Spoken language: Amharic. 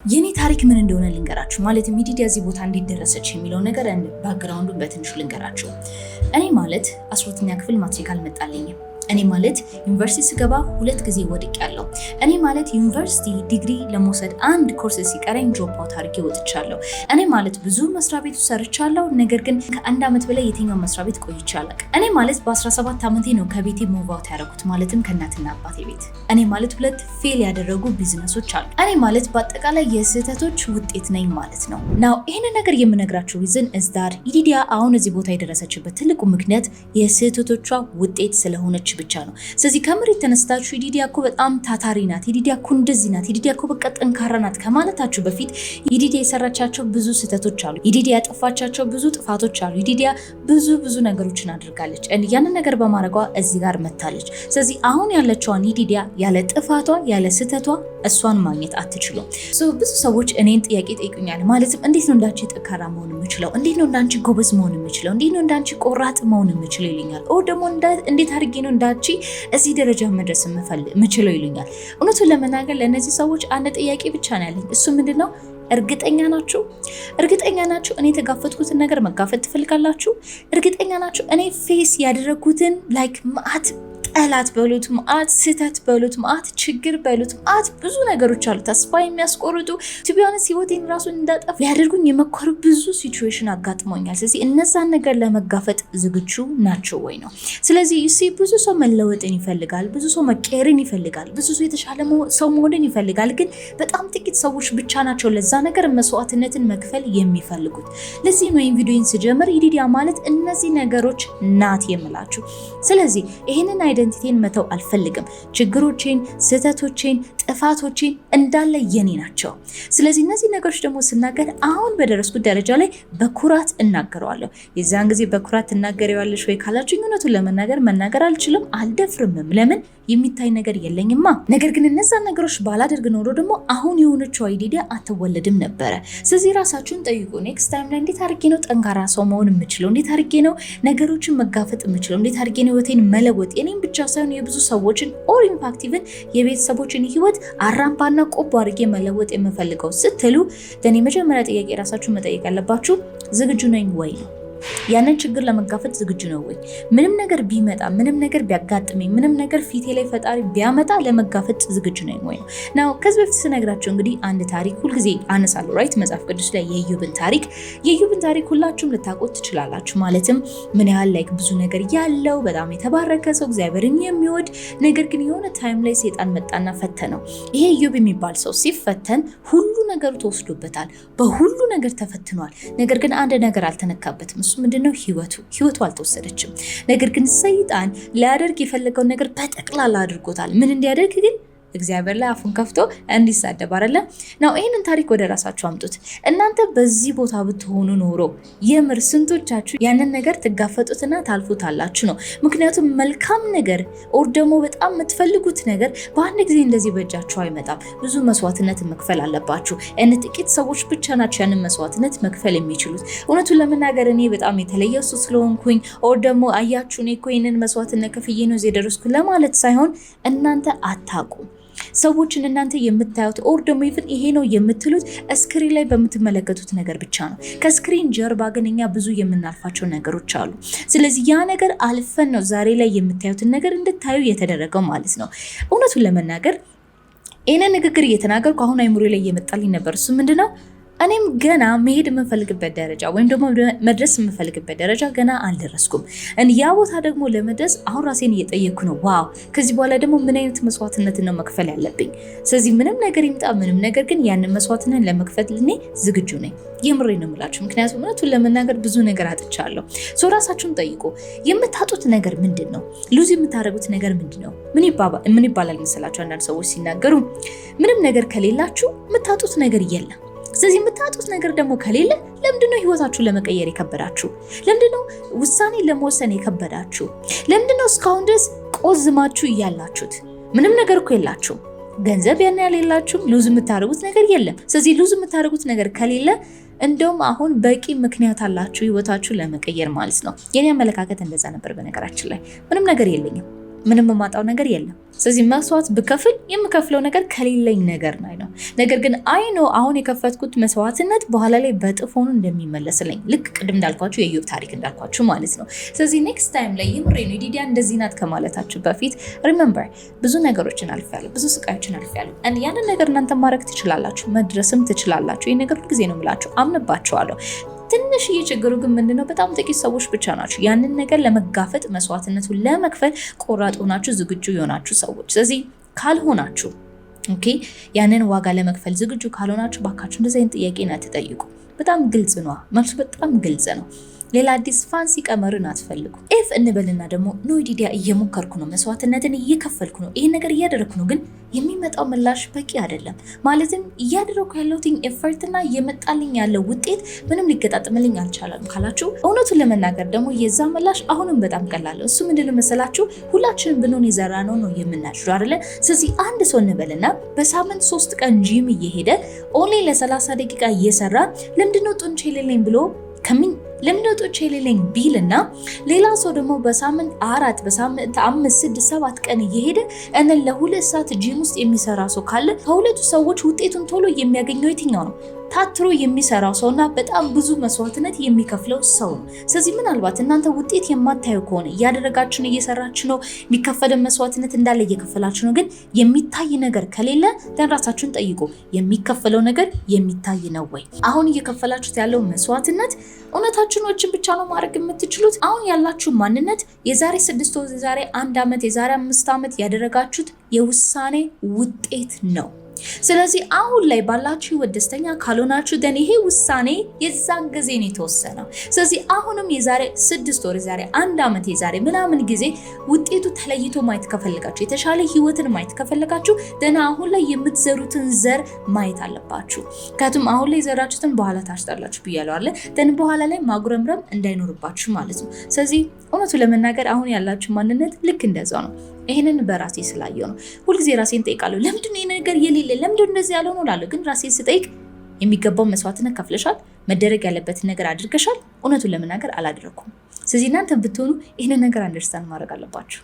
የኔ ታሪክ ምን እንደሆነ ልንገራችሁ። ማለት ሚዲያ እዚህ ቦታ እንዴት ደረሰች የሚለው ነገር ባክግራውንዱን በትንሹ ልንገራችሁ። እኔ ማለት 12ኛ ክፍል ማትሪክ አልመጣልኝም። እኔ ማለት ዩኒቨርሲቲ ስገባ 2 ጊዜ ወድቄያለሁ። እኔ ማለት ዩኒቨርሲቲ ዲግሪ ለመውሰድ አንድ ኮርስ ሲቀረኝ ድሮፕ አውት አድርጌ ወጥቻለሁ። እኔ ማለት ብዙ መስሪያ ቤት ሰርቻለሁ፣ ነገር ግን ከ1 ዓመት በላይ የትኛው መስሪያ ቤት ቆይቼ አላውቅም። እኔ ማለት በ17 ዓመቴ ነው ከቤቴ ሙቭ አውት ያደረኩት፣ ማለትም ከእናትና አባቴ ቤት። እኔ ማለት 2 ፌል ያደረጉ ቢዝነሶች አሉ። እኔ ማለት በአጠቃላይ የስህተቶች ውጤት ነኝ ማለት ነው። ናው ይሄን ነገር የምነግራችሁ ሪዝን እዝዳር ኢዲዲያ አሁን እዚህ ቦታ የደረሰችበት ትልቁ ምክንያት የስህተቶቿ ውጤት ስለሆነች ብቻ ነው። ስለዚህ ከምሬት ተነስታችሁ ኢዲዲያ እኮ በጣም ታታሪ ናት፣ ኢዲዲያ እኮ እንደዚህ ናት፣ ኢዲዲያ እኮ በቃ ጠንካራ ናት ከማለታችሁ በፊት ኢዲዲያ የሰራቻቸው ብዙ ስህተቶች አሉ። ኢዲዲያ ያጠፋቻቸው ብዙ ጥፋቶች አሉ። ኢዲዲያ ብዙ ነገሮችን አድርጋለች። ያንን ነገር በማድረጓ እዚህ ጋር መታለች። ስለዚህ አሁን ያለችዋን ኢዲዲያ ያለ ጥፋቷ ያለ ስህተቷ እሷን ማግኘት አትችሉም። ብዙ ሰዎች እኔን ጥያቄ ጠይቁኛል። ማለትም እንዴት ነው እንዳንቺ ጠንካራ መሆን የምችለው? እንዴት ነው እንዳንቺ ጎበዝ መሆን የምችለው? እንዴት ነው እንዳንቺ ቆራጥ መሆን የምችለው ይሉኛል። ደግሞ እንዴት አድርጌ ነው እንዳንቺ እዚህ ደረጃ መድረስ የምችለው ይሉኛል። እውነቱን ለመናገር ለእነዚህ ሰዎች አንድ ጥያቄ ብቻ ነው ያለኝ። እሱ ምንድነው? እርግጠኛ ናችሁ? እርግጠኛ ናችሁ? እኔ የተጋፈጥኩትን ነገር መጋፈጥ ትፈልጋላችሁ? እርግጠኛ ናችሁ? እኔ ፌስ ያደረኩትን ማአት ጠላት በሉት፣ ማአት ስህተት በሉት፣ ማአት ችግር በሉት፣ ማአት ብዙ ነገሮች አሉ ተስፋ የሚያስቆርጡ ቲቢያንስ ህይወቴን ራሱ እንዳጠፋ ሊያደርጉኝ የመከሩ ብዙ ሲቹዌሽን አጋጥሞኛል። ስለዚህ እነዛን ነገር ለመጋፈጥ ዝግጁ ናቸው ወይ ነው። ስለዚህ ብዙ ሰው መለወጥን ይፈልጋል፣ ብዙ ሰው መቀየርን ይፈልጋል፣ ብዙ ሰው የተሻለ ሰው መሆንን ይፈልጋል። ግን በጣም ጥቂት ሰዎች ብቻ ናቸው ለዛ ነገር መስዋዕትነትን መክፈል የሚፈልጉት። ለዚህ ነው ቪዲዮን ስጀምር ኢዲዲያ ማለት እነዚህ ነገሮች ናት የምላችሁ። ስለዚህ ይሄንን አይደንቲቲን መተው አልፈልግም። ችግሮቼን፣ ስህተቶቼን፣ ጥፋቶቼን እንዳለ የኔ ናቸው። ስለዚህ እነዚህ ነገሮች ደግሞ ስናገር አሁን በደረስኩት ደረጃ ላይ በኩራት እናገረዋለሁ። የዛን ጊዜ በኩራት እናገረዋለሽ ወይ ካላችሁኝ እውነቱን ለመናገር መናገር አልችልም፣ አልደፍርምም። ለምን? የሚታይ ነገር የለኝማ። ነገር ግን እነዛን ነገሮች ባላደርግ ኖሮ ደግሞ አሁን የሆነችው ኢዲዲያ አትወለድም ነበረ። ስለዚህ ራሳችሁን ጠይቁ። ኔክስት ታይም ላይ እንዴት አድርጌ ነው ጠንካራ ሰው መሆን የምችለው? እንዴት አድርጌ ነው ነገሮችን መጋፈጥ የምችለው? እንዴት አድርጌ ነው ህይወቴን መለወጥ? የኔን ብቻ ሳይሆን የብዙ ሰዎችን ኦር ኢምፓክት ኢቭን የቤተሰቦችን ህይወት አራምባና ቆቦ አድርጌ መለወጥ የምፈልገው ስትሉ ለኔ መጀመሪያ ጥያቄ ራሳችሁን መጠየቅ ያለባችሁ ዝግጁ ነኝ ወይ ነው። ያንን ችግር ለመጋፈጥ ዝግጁ ነው ወይ? ምንም ነገር ቢመጣ፣ ምንም ነገር ቢያጋጥመኝ፣ ምንም ነገር ፊቴ ላይ ፈጣሪ ቢያመጣ ለመጋፈጥ ዝግጁ ነኝ ወይ ነው። ናው ከዚህ በፊት ስነግራችሁ እንግዲህ አንድ ታሪክ ሁልጊዜ አነሳለሁ ራይት፣ መጽሐፍ ቅዱስ ላይ የኢዮብን ታሪክ ሁላችሁም ልታውቁት ትችላላችሁ። ማለትም ምን ያህል ብዙ ነገር ያለው በጣም የተባረከ ሰው እግዚአብሔርን የሚወድ ነገር ግን የሆነ ታይም ላይ ሰይጣን መጣና ፈተነው። ይሄ ኢዮብ የሚባል ሰው ሲፈተን ሁሉ ነገሩ ተወስዶበታል፣ በሁሉ ነገር ተፈትኗል። ነገር ግን አንድ ነገር አልተነካበትም። እሱ ምንድነው? ህይወቱ አልተወሰደችም። ነገር ግን ሰይጣን ሊያደርግ የፈለገውን ነገር በጠቅላላ አድርጎታል። ምን እንዲያደርግ ግን? እግዚአብሔር ላይ አፉን ከፍቶ እንዲሳደብ አይደለም ነው። ይሄንን ታሪክ ወደ ራሳችሁ አምጡት። እናንተ በዚህ ቦታ ብትሆኑ ኖሮ የምር ስንቶቻችሁ ያንን ነገር ትጋፈጡትና ታልፉታላችሁ ነው። ምክንያቱም መልካም ነገር ኦር ደግሞ በጣም የምትፈልጉት ነገር በአንድ ጊዜ እንደዚህ በእጃችሁ አይመጣም። ብዙ መስዋዕትነት መክፈል አለባችሁ። ጥቂት ሰዎች ብቻ ናቸው ያንን መስዋዕትነት መክፈል የሚችሉት። እውነቱን ለመናገር እኔ በጣም የተለየ ሰው ስለሆንኩኝ ኦር ደግሞ አያችሁ እኔ እኮ ይሄንን መስዋዕትነት ከፍዬ ነው እዚህ የደረስኩት ለማለት ሳይሆን እናንተ አታውቁም። ሰዎችን እናንተ የምታዩት ኦር ደግሞ ይሄ ነው የምትሉት ስክሪን ላይ በምትመለከቱት ነገር ብቻ ነው። ከስክሪን ጀርባ ግን እኛ ብዙ የምናልፋቸው ነገሮች አሉ። ስለዚህ ያ ነገር አልፈን ነው ዛሬ ላይ የምታዩትን ነገር እንድታዩ የተደረገው ማለት ነው። እውነቱን ለመናገር ይሄንን ንግግር እየተናገርኩ አሁን አይምሮ ላይ እየመጣልኝ ነበር። እሱ ምንድነው? እኔም ገና መሄድ የምፈልግበት ደረጃ ወይም ደግሞ መድረስ የምፈልግበት ደረጃ ገና አልደረስኩም። ያ ቦታ ደግሞ ለመድረስ አሁን ራሴን እየጠየኩ ነው። ዋው ከዚህ በኋላ ደግሞ ምን አይነት መስዋዕትነት ነው መክፈል ያለብኝ? ስለዚህ ምንም ነገር ይምጣ ምንም ነገር ግን ያንን መስዋዕትነት ለመክፈል እኔ ዝግጁ ነኝ። የምሬ ነው የምላችሁ። ምክንያቱም እውነቱን ለመናገር ብዙ ነገር አጥቻለሁ። ራሳችሁን ጠይቁ። የምታጡት ነገር ምንድን ነው? ሉዝ የምታደርጉት ነገር ምንድን ነው? ምን ይባላል መሰላችሁ? አንዳንድ ሰዎች ሲናገሩ ምንም ነገር ከሌላችሁ የምታጡት ነገር የለም። ስለዚህ የምታጡት ነገር ደግሞ ከሌለ ለምንድነው ህይወታችሁን ለመቀየር የከበዳችሁ? ለምንድነው ውሳኔ ለመወሰን የከበዳችሁ? ለምንድነው እስካሁን ድረስ ቆዝማችሁ እያላችሁት? ምንም ነገር እኮ የላችሁ። ገንዘብ ያን ያህል የላችሁም። ሉዝ የምታደርጉት ነገር የለም። ስለዚህ ሉዝ የምታደርጉት ነገር ከሌለ እንደውም አሁን በቂ ምክንያት አላችሁ ህይወታችሁን ለመቀየር ማለት ነው። የኔ አመለካከት እንደዛ ነበር። በነገራችን ላይ ምንም ነገር የለኝም፣ ምንም የማጣው ነገር የለም። ስለዚህ መስዋዕት ብከፍል የምከፍለው ነገር ከሌለኝ ነገር ነው። ነገር ግን አሁን የከፈትኩት መስዋዕትነት በኋላ ላይ በጥፍ ሆኖ እንደሚመለስልኝ ልክ ቅድም እንዳልኳችሁ የኢዮብ ታሪክ እንዳልኳችሁ ማለት ነው። ስለዚህ ኔክስት ታይም ላይ የምሬን ዲዲያ እንደዚህ ናት ከማለታችሁ በፊት ሪሜምበር ብዙ ነገሮችን አልፌያለሁ፣ ብዙ ስቃዮችን አልፌያለሁ። ያንን ነገር እናንተ ማድረግ ትችላላችሁ፣ መድረስም ትችላላችሁ። ይህ ነገር ሁልጊዜ ነው የምላችሁ፣ አምንባችኋለሁ። ትንሽዬ ችግሩ ግን ምንድነው? በጣም ጥቂት ሰዎች ብቻ ናቸው ያንን ነገር ለመጋፈጥ መስዋዕትነቱን ለመክፈል ቆራጥ ሆናችሁ ዝግጁ የሆናችሁ ሰዎች። ስለዚህ ካልሆናችሁ ያንን ዋጋ ለመክፈል ዝግጁ ካልሆናችሁ ባካችሁ እንደዚህ አይነት ጥያቄን አትጠይቁ። በጣም ግልጽ ነው መልሱ፣ በጣም ግልጽ ነው። ሌላ አዲስ ፋንሲ ቀመርን አትፈልጉ። ኢፍ እንበልና ደግሞ ዲዲያ እየሞከርኩ ነው፣ መስዋዕትነትን እየከፈልኩ ነው፣ ይሄን ነገር እያደረኩ ነው፣ ግን የሚመጣው ምላሽ በቂ አይደለም። ማለትም እያደረኩ ያለሁት ኤፈርትና የመጣልኝ ያለው ውጤት ምንም ሊገጣጥምልኝ አልቻለም ካላችሁ እውነቱን ለመናገር ደግሞ የዛ ምላሽ አሁንም በጣም ቀላል። እሱ ምንድነው መሰላችሁ? ሁላችንም ብንሆን የዘራነው ነው የምናጭደው አይደለ? ስለዚህ አንድ ሰው እንበልና በሳምንት 3 ቀን ጂም እየሄደ ኦንሊ ለ30 ደቂቃ እየሰራ ለምንድነው ጡንቻ የሌለኝ ብሎ ለምንድነው ጡንቻ የሌለኝ ቢልና ሌላ ሰው ደግሞ በሳምንት 4 በሳምንት 5 6 7 ቀን እየሄደ ለ2 ሰዓት ጂም ውስጥ የሚሰራ ሰው ካለ ከሁለቱ ሰዎች ውጤቱን ቶሎ የሚያገኘው የትኛው ነው? ታትሮ የሚሰራው ሰውና በጣም ብዙ መስዋዕትነት የሚከፍለው ሰው ነው። ስለዚህ ምናልባት እናንተ ውጤት የማታዩ ከሆነ እያደረጋችሁ ነው፣ እየሰራችሁ ነው፣ የሚከፈል መስዋዕትነት እንዳለ እየከፈላችሁ ነው፣ ግን የሚታይ ነገር ከሌለ ራሳችሁን ጠይቁ። የሚከፈለው ነገር የሚታይ ነው ወይ? አሁን እየከፈላችሁት ያለው መስዋዕትነት እውነታችሁን ብቻ ነው ማድረግ የምትችሉት? አሁን ያላችሁ ማንነት የዛሬ 6 ወር፣ የዛሬ 1 ዓመት፣ የዛሬ 5 ዓመት ያደረጋችሁት የውሳኔ ውጤት ነው። ስለዚህ አሁን ላይ ባላችሁ ህይወት ደስተኛ ካልሆናችሁ ደን ይሄ ውሳኔ የዛን ጊዜ ነው የተወሰነው። ስለዚህ አሁንም የዛሬ 6 ወር፣ የዛሬ 1 ዓመት፣ የዛሬ ምናምን ጊዜ ውጤቱ ተለይቶ ማየት ከፈለጋችሁ፣ የተሻለ ህይወትን ማየት ከፈለጋችሁ ደን አሁን ላይ የምትዘሩትን ዘር ማየት አለባችሁ። ምክንያቱም አሁን ላይ ዘራችሁትን በኋላ ታጭዳላችሁ ብያለሁ አይደል? ደን በኋላ ላይ ማጉረምረም እንዳይኖርባችሁ ማለት ነው። ስለዚህ እውነቱ ለመናገር አሁን ያላችሁ ማንነት ልክ እንደዛው ነው። ይሄንን በራሴ ስላየው ነው ሁልጊዜ ራሴን ጠይቃለሁ። ለምንድን ነው ይሄ ነገር የሌለ? ለምንድን እንደዚህ ያለው ነው እላለሁ። ግን ራሴን ስጠይቅ የሚገባው መስዋዕትነት ከፍለሻል፣ መደረግ ያለበትን ነገር አድርገሻል። እውነቱን ለመናገር አላደረኩም። ስለዚህ እናንተ ብትሆኑ ይሄንን ነገር አንደርስታንድ ማድረግ አለባችሁ።